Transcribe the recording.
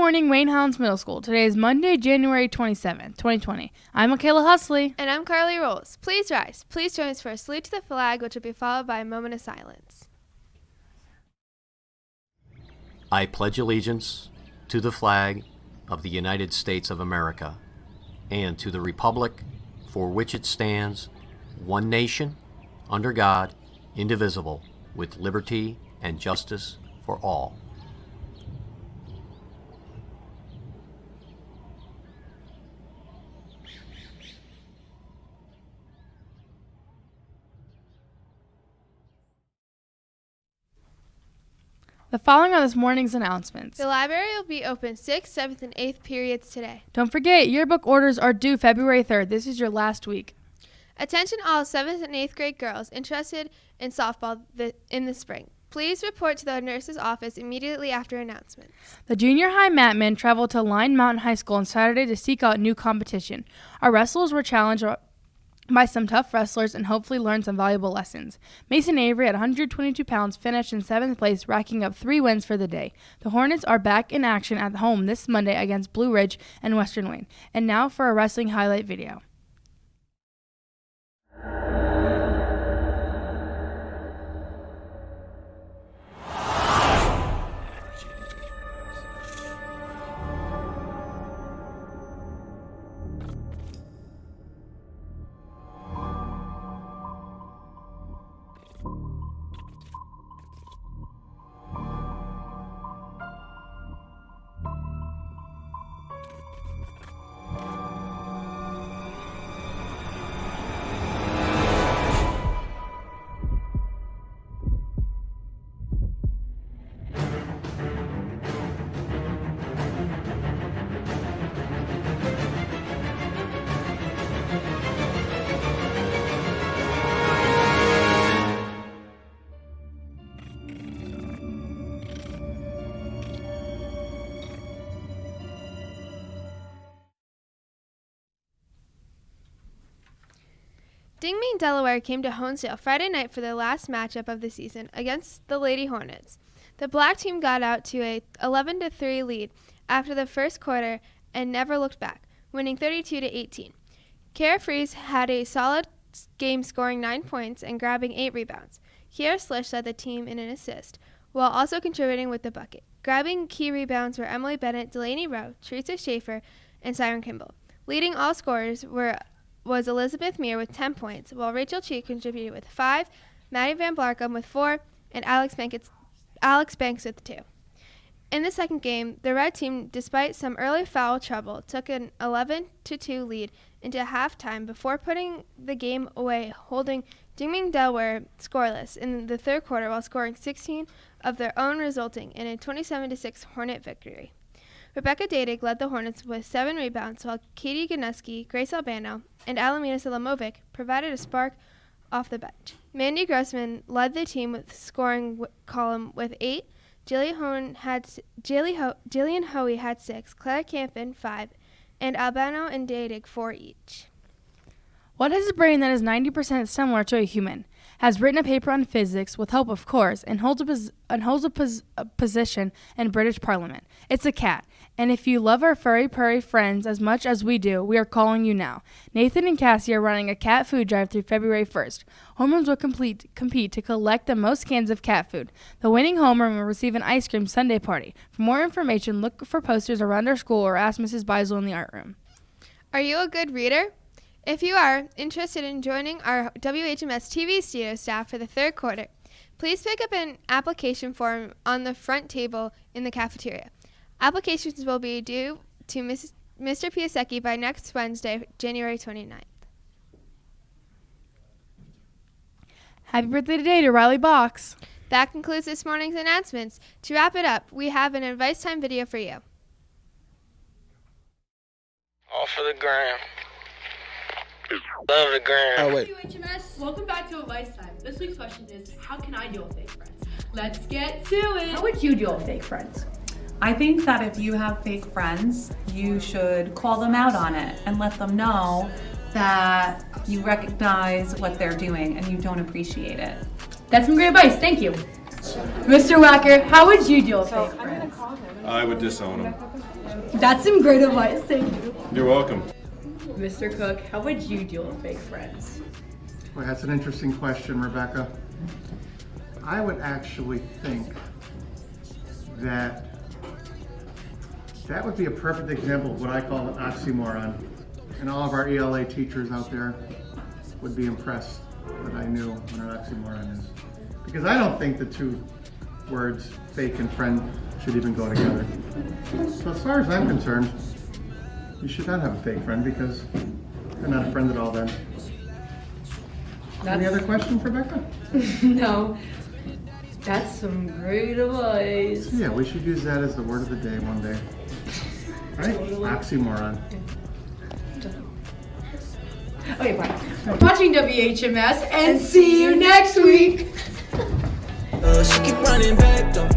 morning, Wayne Highlands Middle School. Today is Monday, January 27th, 2020. I'm Michaela Husley. And I'm Carly Rolls. Please rise. Please join us for a salute to the flag, which will be followed by a moment of silence. I pledge allegiance to the flag of the United States of America and to the republic for which it stands, one nation, under God, indivisible, with liberty and justice for all. The following are this morning's announcements. The library will be open 6th, 7th, and 8th periods today. Don't forget, yearbook orders are due February 3rd. This is your last week. Attention all 7th and 8th grade girls interested in softball in the spring. Please report to the nurse's office immediately after announcements. The junior high Matmen traveled to Line Mountain High School on Saturday to seek out new competition. Our wrestlers were challenged by some tough wrestlers and hopefully learned some valuable lessons. Mason Avery at 122 pounds finished in 7th place, racking up 3 wins for the day. The Hornets are back in action at home this Monday against Blue Ridge and Western Wayne. And now for a wrestling highlight video. Dingman, Delaware came to Honesdale Friday night for their last matchup of the season against the Lady Hornets. The black team got out to a 11-3 lead after the first quarter and never looked back, winning 32-18. Kara Fries had a solid game, scoring 9 points and grabbing 8 rebounds. Kiera Slish led the team in an assist, while also contributing with the bucket. Grabbing key rebounds were Emily Bennett, Delaney Rowe, Teresa Schaefer, and Siren Kimball. Leading all scorers was Elizabeth Meir with 10 points, while Rachel Cheek contributed with 5, Maddie Van Blarkum with 4, and Alex Banks with 2. In the second game, the red team, despite some early foul trouble, took an 11-2 lead into halftime before putting the game away, holding Dingman, Delaware scoreless in the third quarter while scoring 16 of their own, resulting in a 27-6 Hornet victory. Rebecca Dadig led the Hornets with 7 rebounds, while Katie Ganeski, Grace Albano, and Alamina Salamovic provided a spark off the bench. Mandy Grossman led the team with scoring column with 8. Jillian Hoey had 6, Claire Campen 5, and Albano and Dadig 4 each. What has a brain that is 90% similar to a human? Has written a paper on physics, with help of course, and holds a position in British Parliament. It's a cat. And if you love our furry purry friends as much as we do, we are calling you now. Nathan and Cassie are running a cat food drive through February 1st. Homer's will compete to collect the most cans of cat food. The winning homer will receive an ice cream sundae party. For more information, look for posters around our school or ask Mrs. Beisel in the art room. Are you a good reader? If you are interested in joining our Whms TV studio staff for the third quarter, please pick up an application form on the front table in the cafeteria. Applications will be due to Mr. Piasecki by next Wednesday, January 29th. Happy birthday today to Riley Box. That concludes this morning's announcements. To wrap it up, we have an advice time video for you. All for the gram. Love the gram. Oh, wait. WHMS, welcome back to Advice Time. This week's question is, how can I deal with fake friends? Let's get to it. How would you deal with fake friends? I think that if you have fake friends, you should call them out on it and let them know that you recognize what they're doing and you don't appreciate it. That's some great advice. Thank you. Mr. Wacker, how would you deal with fake friends? I would disown them. That's some great advice, thank you. You're welcome. Mr. Cook, how would you deal with fake friends? Well, that's an interesting question, Rebecca. I would actually think that would be a perfect example of what I call an oxymoron. And all of our ELA teachers out there would be impressed that I knew what an oxymoron is. Because I don't think the two words, fake and friend, should even go together. So as far as I'm concerned, you should not have a fake friend because they're not a friend at all then. Any other questions, Rebecca? No. That's some great advice. Yeah, we should use that as the word of the day one day. Right? Oxymoron. Okay, fine. Watching WHMS and see you next week. She keep running back though.